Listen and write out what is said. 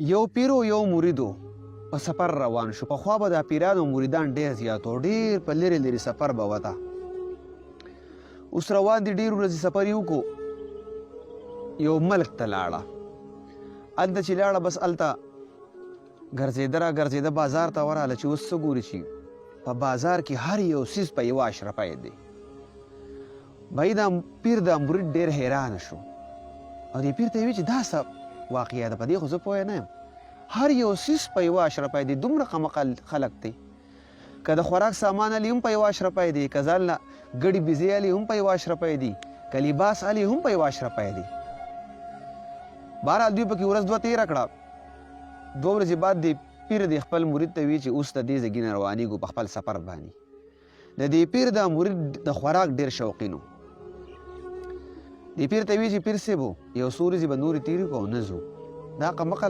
یو پیر او یو مریدو په سفر روان شو. پخوا به دا پیران او مریدان ډېر زیات وو، ډېر په لرې لرې سفر به وته. اوس روان دي، ډېر ورځې سفر یې وکړو، یو ملک ته لاړه. هلته چې لاړه بس هلته ګرځېده را ګرځېده، بازار ته ورغله چې اوس څه ګوري چې په بازار کې هر یو څیز په 1 روپۍ دی. بهی دا پیر دا مرید ډېر حیرانه شو او دې پیر ته یې ویل چې دا څه واقعه ده، په دې خو زه پوه نه یم. هر یو څیز په 1 روپۍ دی، دومره قمقل خلک دی. که د خوراک سامان علي هم په 1 روپۍ دی، که ځان له ګډې بیزې علي هم په 1 روپۍ دی، که لباس علي هم په 1 روپۍ دی. بهرحال دوی پکې ورځ 2 تېره کړه. 2 ورځې بعد د پیر د خپل مرید ته وی چې اوس ته دې ځای نه روانېږو په خپل سفر باندې. د دې پیر دا مرید د خوراک ډېر شوقین و. دې پیر ته وی چې پیر صاحب یو څو ورځې به نورې تېرې کړو او نه ځو. دا قمقل